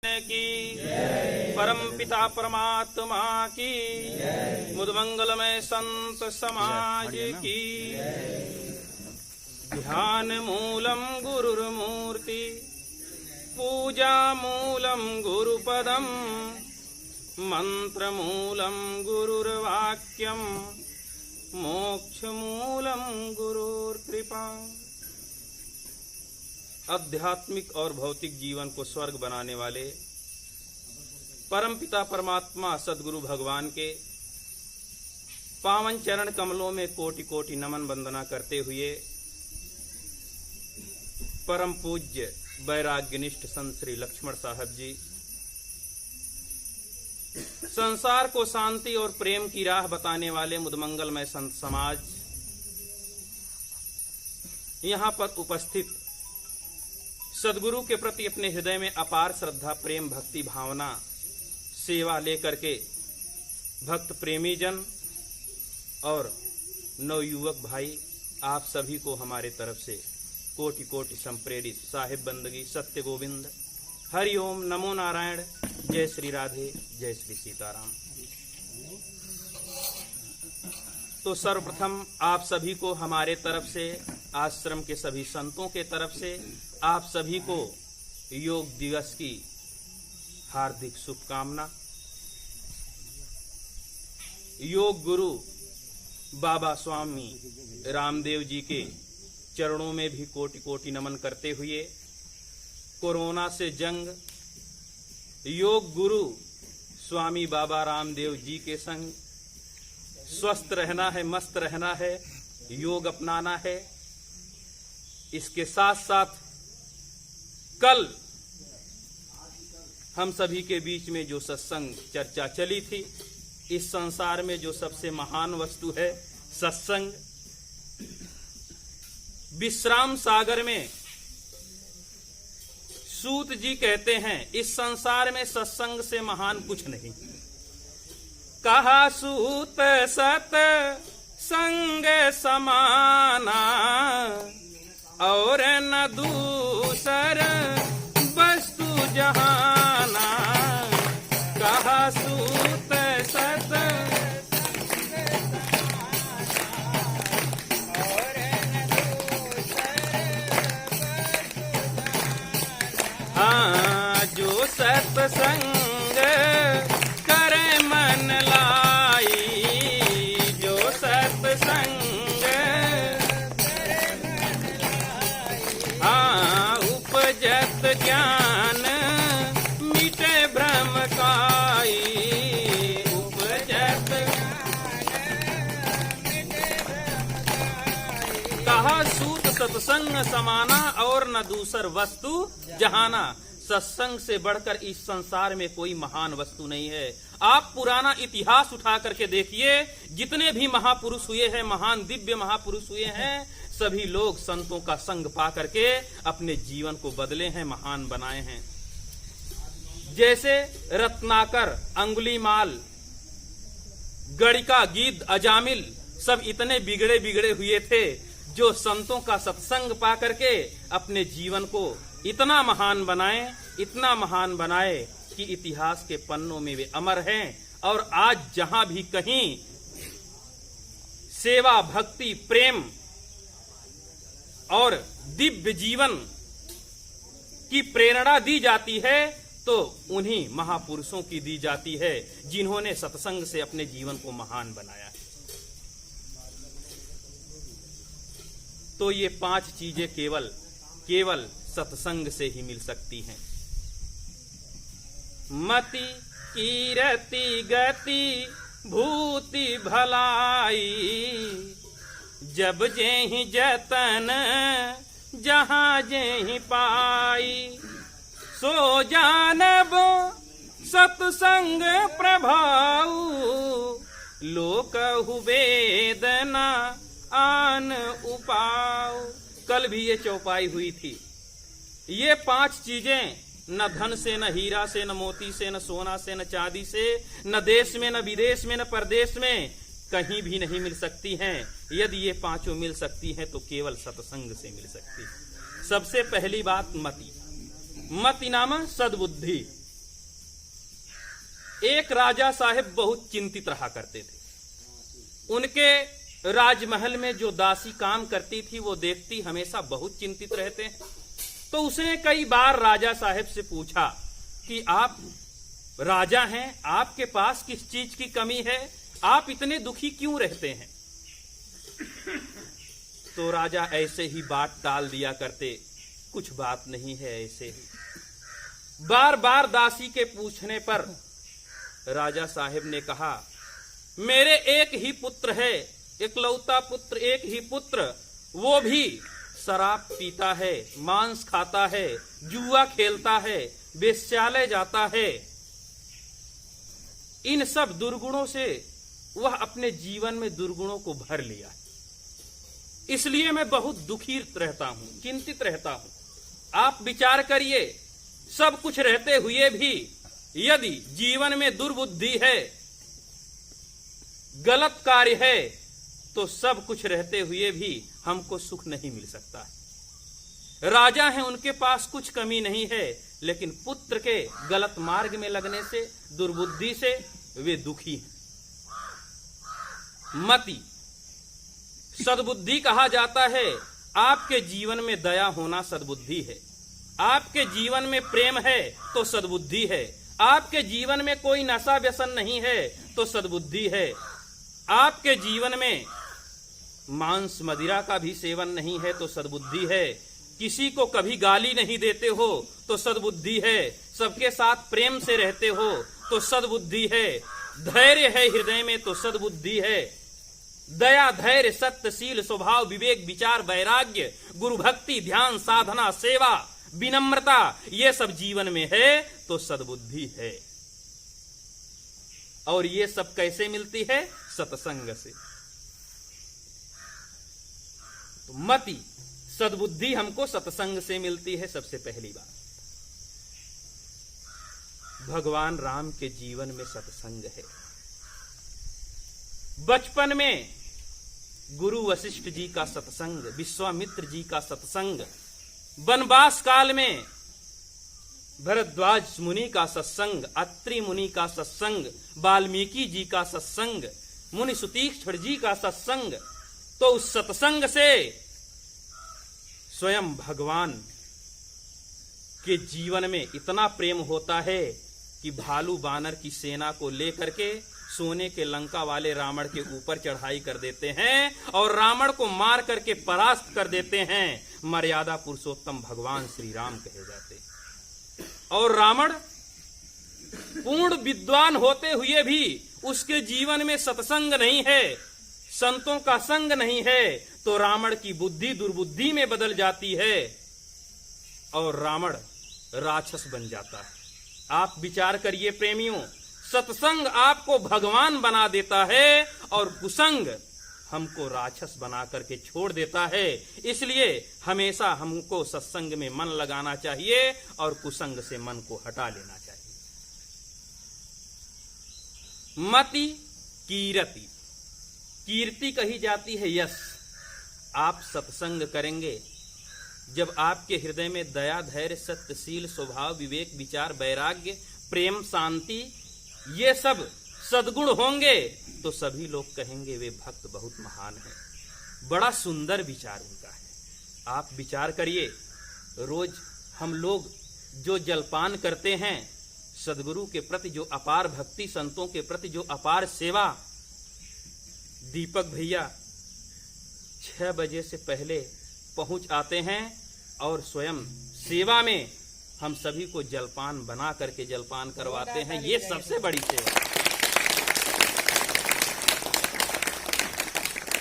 की परम पिता परमात्मा की मुद मंगलमय संत समाज की। ध्यान मूलम गुरुर्मूर्ति पूजा मूलम गुरुपदम मंत्र मूलम गुरुर्वाक्यम मोक्ष मूलम गुरुर्कृपा। आध्यात्मिक और भौतिक जीवन को स्वर्ग बनाने वाले परमपिता परमात्मा सद्गुरु भगवान के पावन चरण कमलों में कोटि कोटि नमन वंदना करते हुए परम पूज्य वैराग्यनिष्ठ संत श्री लक्ष्मण साहब जी संसार को शांति और प्रेम की राह बताने वाले मुदमंगलमय संत समाज यहाँ पर उपस्थित सद्गुरु के प्रति अपने हृदय में अपार श्रद्धा प्रेम भक्ति भावना सेवा लेकर के भक्त प्रेमी जन और नवयुवक भाई आप सभी को हमारे तरफ से कोटि कोटि संप्रेरित साहिब बंदगी सत्य गोविंद हरि ओम नमो नारायण जय श्री राधे जय श्री सीताराम। तो सर्वप्रथम आप सभी को हमारे तरफ से आश्रम के सभी संतों के तरफ से आप सभी को योग दिवस की हार्दिक शुभकामना। योग गुरु बाबा स्वामी रामदेव जी के चरणों में भी कोटि कोटि नमन करते हुए कोरोना से जंग योग गुरु स्वामी बाबा रामदेव जी के संग स्वस्थ रहना है, मस्त रहना है, योग अपनाना है। इसके साथ साथ कल हम सभी के बीच में जो सत्संग चर्चा चली थी, इस संसार में जो सबसे महान वस्तु है सत्संग। विश्राम सागर में सूत जी कहते हैं इस संसार में सत्संग से महान कुछ नहीं। कहा सूत सत संग समाना और न दूसर वस्तु जहाना। कहा सूत सत और न दूसर हाँ जो सत्संग करे मन लाई। जो सत्संग हाँ उपजत ज्ञान मिटे भ्रम काई। उपजत कहा सूत सत्संग समाना और न दूसर वस्तु जहाना। सत्संग से बढ़कर इस संसार में कोई महान वस्तु नहीं है। आप पुराना इतिहास उठा करके देखिए, जितने भी महापुरुष हुए हैं, महान दिव्य महापुरुष हुए हैं, सभी लोग संतों का संग पा करके अपने जीवन को बदले हैं, महान बनाए हैं। जैसे रत्नाकर, अंगुलीमाल, गणिका, गिद्ध, अजामिल सब इतने बिगड़े बिगड़े हुए थे जो संतों का सत्संग पा करके अपने जीवन को इतना महान बनाए, इतना महान बनाए कि इतिहास के पन्नों में वे अमर हैं। और आज जहां भी कहीं सेवा भक्ति प्रेम और दिव्य जीवन की प्रेरणा दी जाती है तो उन्हीं महापुरुषों की दी जाती है जिन्होंने सत्संग से अपने जीवन को महान बनाया। तो ये 5 चीजें केवल सत्संग से ही मिल सकती हैं। मति कीरति गति भूति भलाई जब जेहि जतन जहाँ जेहि पाई। सो जानब सत्संग प्रभाव लोकहु वेदना आन उपाव। कल भी ये चौपाई हुई थी। ये 5 चीजें न धन से, न हीरा से, न मोती से, न सोना से, न चांदी से, न देश में, न विदेश में, न परदेश में कहीं भी नहीं मिल सकती हैं। यदि ये 5 मिल सकती हैं तो केवल सत्संग से मिल सकती है। सबसे पहली बात मति। मति नाम सद्बुद्धि, एक राजा साहब बहुत चिंतित रहा करते थे। उनके राजमहल में जो दासी काम करती थी वो देखती हमेशा बहुत चिंतित रहते हैं। तो उसने कई बार राजा साहब से पूछा कि आप राजा हैं, आपके पास किस चीज की कमी है, आप इतने दुखी क्यों रहते हैं? तो राजा ऐसे ही बात टाल दिया करते, कुछ बात नहीं है, ऐसे ही। बार बार दासी के पूछने पर राजा साहब ने कहा, मेरे एक ही पुत्र है, इकलौता पुत्र, एक ही पुत्र, वो भी शराब पीता है, मांस खाता है, जुआ खेलता है, वेश्यालय जाता है। इन सब दुर्गुणों से वह अपने जीवन में दुर्गुणों को भर लिया है। इसलिए मैं बहुत दुखी रहता हूं, चिंतित रहता हूं। आप विचार करिए, सब कुछ रहते हुए भी यदि जीवन में दुर्बुद्धि है, गलत कार्य है, तो सब कुछ रहते हुए भी हमको सुख नहीं मिल सकता है। राजा हैं, उनके पास कुछ कमी नहीं है, लेकिन पुत्र के गलत मार्ग में लगने से, दुर्बुद्धि से वे दुखी हैं। मति, सद्बुद्धि कहा जाता है। आपके जीवन में दया होना सद्बुद्धि है। आपके जीवन में प्रेम है तो सद्बुद्धि है। आपके जीवन में कोई नशा व्यसन नहीं है तो सद्बुद्धि है। आपके जीवन में मांस मदिरा का भी सेवन नहीं है तो सद्बुद्धि है। किसी को कभी गाली नहीं देते हो तो सद्बुद्धि है। सबके साथ प्रेम से रहते हो तो सद्बुद्धि है। धैर्य है हृदय में तो सद्बुद्धि है। दया, धैर्य, सत्यशील स्वभाव, विवेक, विचार, वैराग्य, गुरु भक्ति, ध्यान, साधना, सेवा, विनम्रता, ये सब जीवन में है तो सद्बुद्धि है। और ये सब कैसे मिलती है? सत्संग से। तो मति, सद्बुद्धि हमको सत्संग से मिलती है। सबसे पहली बात, भगवान राम के जीवन में सत्संग है। बचपन में गुरु वशिष्ठ जी का सत्संग, विश्वामित्र जी का सत्संग, वनवास काल में भरद्वाज मुनि का सत्संग, अत्रि मुनि का सत्संग, वाल्मीकि जी का सत्संग, मुनि सुतीक्षण जी का सत्संग। तो उस सत्संग से स्वयं भगवान के जीवन में इतना प्रेम होता है कि भालू बानर की सेना को लेकर के सोने के लंका वाले रावण के ऊपर चढ़ाई कर देते हैं और रावण को मार करके परास्त कर देते हैं। मर्यादा पुरुषोत्तम भगवान श्री राम कहे जाते हैं। और रावण पूर्ण विद्वान होते हुए भी उसके जीवन में सत्संग नहीं है, संतों का संग नहीं है, तो रावण की बुद्धि दुर्बुद्धि में बदल जाती है और रावण राक्षस बन जाता है। आप विचार करिए प्रेमियों, सत्संग आपको भगवान बना देता है और कुसंग हमको राक्षस बना करके छोड़ देता है। इसलिए हमेशा हमको सत्संग में मन लगाना चाहिए और कुसंग से मन को हटा लेना चाहिए। मति, कीरति, कीर्ति कही जाती है यश। आप सत्संग करेंगे जब आपके हृदय में दया, धैर्य, सत्यशील स्वभाव, विवेक, विचार, वैराग्य, प्रेम, शांति, ये सब सद्गुण होंगे तो सभी लोग कहेंगे वे भक्त बहुत महान है। बड़ा सुंदर विचार उनका है। आप विचार करिए, रोज हम लोग जो जलपान करते हैं, सदगुरु के प्रति जो अपार भक्ति, संतों के प्रति जो अपार सेवा। दीपक भैया 6 बजे से पहले पहुंच आते हैं और स्वयं सेवा में हम सभी को जलपान बना करके जलपान करवाते हैं। ये सबसे बड़ी सेवा।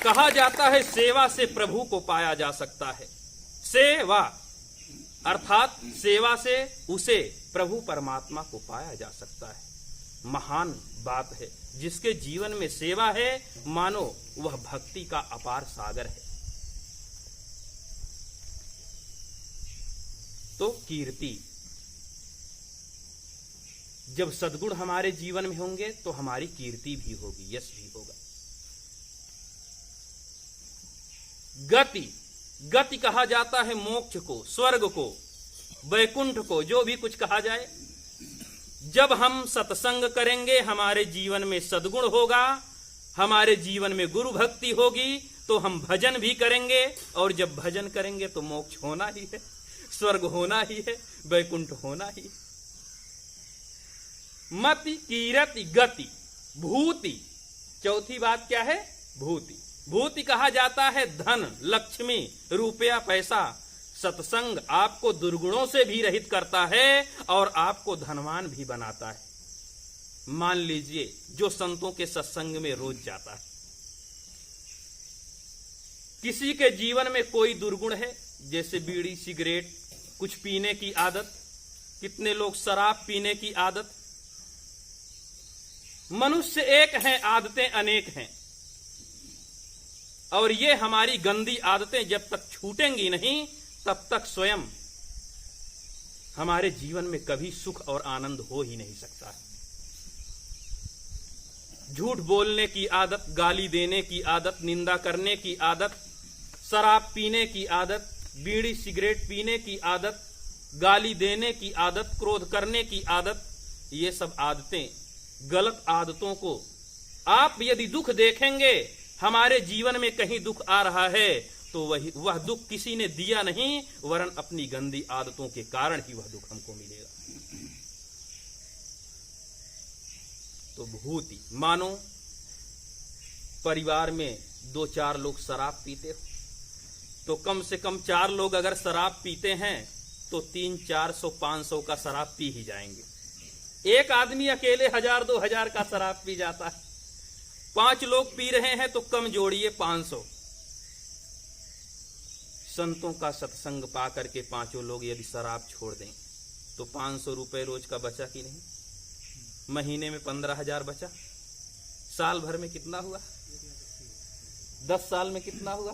कहा जाता है सेवा से प्रभु को पाया जा सकता है। सेवा अर्थात सेवा से उसे प्रभु परमात्मा को पाया जा सकता है। महान बात है। जिसके जीवन में सेवा है, मानो वह भक्ति का अपार सागर है। तो कीर्ति, जब सद्गुण हमारे जीवन में होंगे तो हमारी कीर्ति भी होगी, यश भी होगा। गति, गति कहा जाता है मोक्ष को, स्वर्ग को, वैकुंठ को, जो भी कुछ कहा जाए। जब हम सत्संग करेंगे हमारे जीवन में सद्गुण होगा, हमारे जीवन में गुरु भक्ति होगी, तो हम भजन भी करेंगे, और जब भजन करेंगे तो मोक्ष होना ही है, स्वर्ग होना ही है, वैकुंठ होना ही है। मति कीरति गति भूति, चौथी बात क्या है? भूति। भूति कहा जाता है धन, लक्ष्मी, रुपया, पैसा। सत्संग आपको दुर्गुणों से भी रहित करता है और आपको धनवान भी बनाता है। मान लीजिए जो संतों के सत्संग में रोज जाता है, किसी के जीवन में कोई दुर्गुण है, जैसे बीड़ी, सिगरेट, कुछ पीने की आदत, कितने लोग शराब पीने की आदत। मनुष्य एक हैं, आदतें अनेक हैं, और ये हमारी गंदी आदतें जब तक छूटेंगी नहीं तब तक स्वयं हमारे जीवन में कभी सुख और आनंद हो ही नहीं सकता। झूठ बोलने की आदत, गाली देने की आदत, निंदा करने की आदत, शराब पीने की आदत, बीड़ी सिगरेट पीने की आदत, गाली देने की आदत, क्रोध करने की आदत, ये सब आदतें, गलत आदतों को आप यदि दुख देखेंगे, हमारे जीवन में कहीं दुख आ रहा है तो वह दुख किसी ने दिया नहीं, वरन अपनी गंदी आदतों के कारण ही वह दुख हमको मिलेगा। तो भूति, मानो परिवार में 2-4 लोग शराब पीते हो, तो कम से कम 4 लोग अगर शराब पीते हैं तो 300-400-500 का शराब पी ही जाएंगे। एक आदमी अकेले 1000-2000 का शराब पी जाता है, 5 लोग पी रहे हैं तो कम जोड़िए 500। संतों का सत्संग पा करके 5 लोग यदि शराब छोड़ दें तो 500 रुपए रोज का बचा कि नहीं? महीने में 15,000 बचा, साल भर में कितना हुआ? 10 साल में कितना हुआ?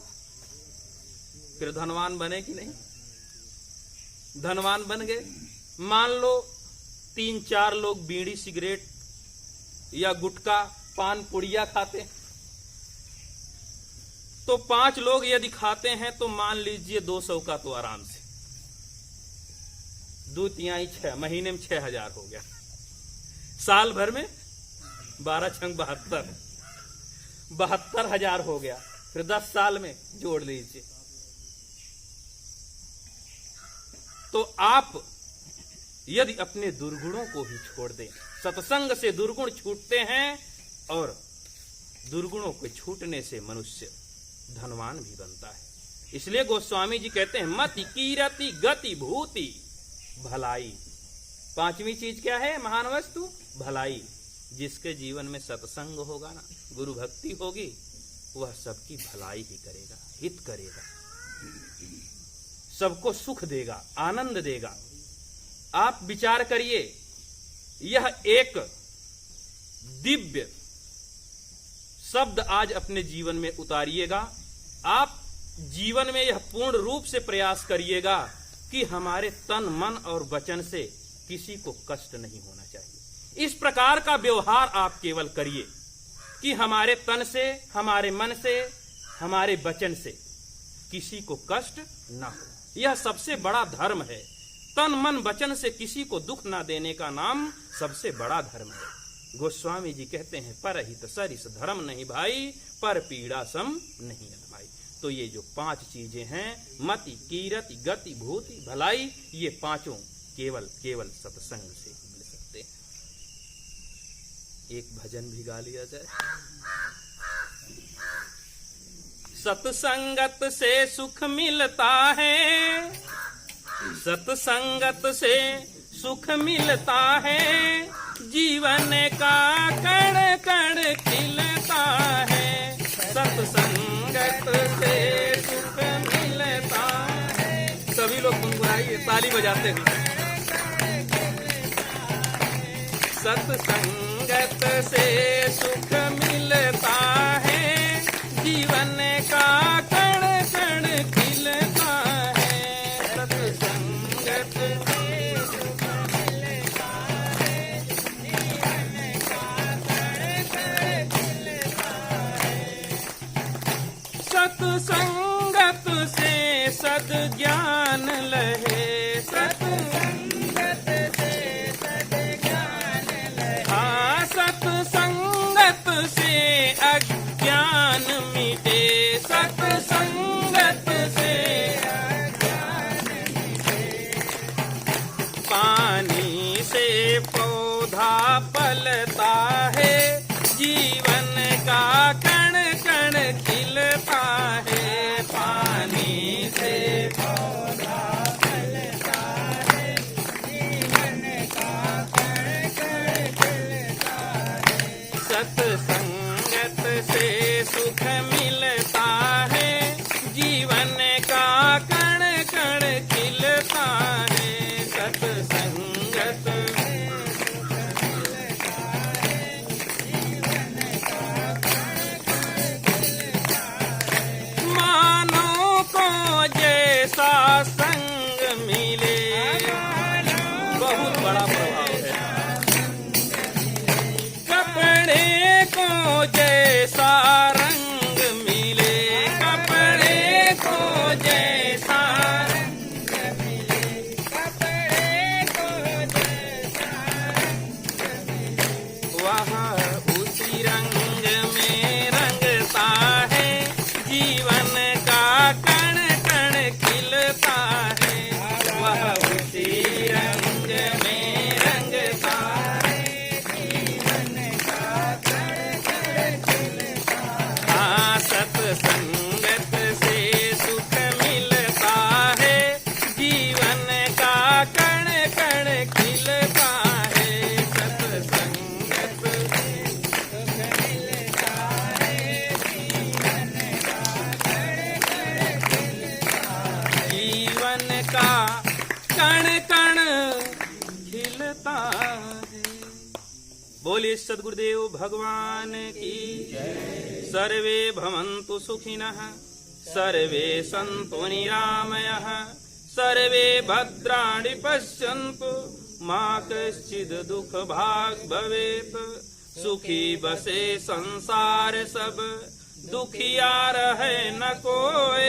फिर धनवान बने कि नहीं? धनवान बन गए। मान लो 3-4 लोग बीड़ी सिगरेट या गुटखा पान पुड़िया खाते हैं, तो 5 लोग यदि खाते हैं तो मान लीजिए 200 का तो आराम से 2 तिहाई 6, महीने में 6,000 हो गया, साल भर में 12 छंग 72,000 हो गया, फिर 10 साल में जोड़ लीजिए। तो आप यदि अपने दुर्गुणों को ही छोड़ दें, सत्संग से दुर्गुण छूटते हैं, और दुर्गुणों के छूटने से मनुष्य धनवान भी बनता है। इसलिए गोस्वामी जी कहते हैं मति कीरति गति भूति भलाई। 5वीं चीज क्या है? महान वस्तु भलाई। जिसके जीवन में सत्संग होगा ना, गुरु भक्ति होगी, वह सबकी भलाई ही करेगा, हित करेगा, सबको सुख देगा, आनंद देगा। आप विचार करिए, यह एक दिव्य शब्द आज अपने जीवन में उतारिएगा। आप जीवन में यह पूर्ण रूप से प्रयास करिएगा कि हमारे तन, मन और वचन से किसी को कष्ट नहीं होना चाहिए। इस प्रकार का व्यवहार आप केवल करिए कि हमारे तन से, हमारे मन से, हमारे वचन से किसी को कष्ट न हो। यह सबसे बड़ा धर्म है। तन, मन, वचन से किसी को दुख न देने का नाम सबसे बड़ा धर्म है। गोस्वामी जी कहते हैं परहित सरिस धर्म नहीं भाई, पर पीड़ा सम नहीं अन भाई। तो ये जो 5 चीजें हैं, मति कीरति गति भूति भलाई, ये 5 केवल सत्संग से ही मिल सकते हैं। एक भजन भी गा लिया जाए। सत्संगत से सुख मिलता है, सत्संगत से सुख मिलता है, जीवन का कण कण खिलता है। सत्संगत से सुख मिलता है। सभी लोग गुनगुनाइए, ताली बजाते हुए। सत्संगत से सुख मिलता है, जीवन का कण कण खिलता है। सत्संगत से सुख मिलता है, जीवन का कण कण खिलता है। सत्संगत से सद ज्ञान लहे, सत्संगत से सद ज्ञान पौधा पलता है, जीवन का कण कण खिलता है। पानी से पौधा पलता है, जीवन का कण कण खिलता है। सत्संगत से सुख मिलता है, जीवन का कण कण खिलता है। सत्संगत मानो को जैसा संग मिले, बहुत बड़ा प्रभाव है। कपड़े को जैसा रंग मिले, कपड़े को जैसा रंग मिले, कपड़े को जैसा रंग मिले, वह उसी रंग में रंगता है, जीवन का कण कण खिलता है। वह उसी रंग में रंगता है, जीवन का कण कण खिलता है। हाँ, सत्संगत से सुख मिलता है, जीवन का कण कण खिलता है। सत्संगत से सुख मिलता है, जीवन का कण कण खिलता है। जीवन का कण कण खिलता है। बोलिए सद्गुरुदेव भगवान की सर्वे भवन्तु सुखिनः, सर्वे सन्तु निरामयः, सर्वे भद्राणि पश्यन्तु, मा कश्चित् दुःख भाग् भवेत्। सुखी बसे संसार सब, दुखिया रहे न कोय।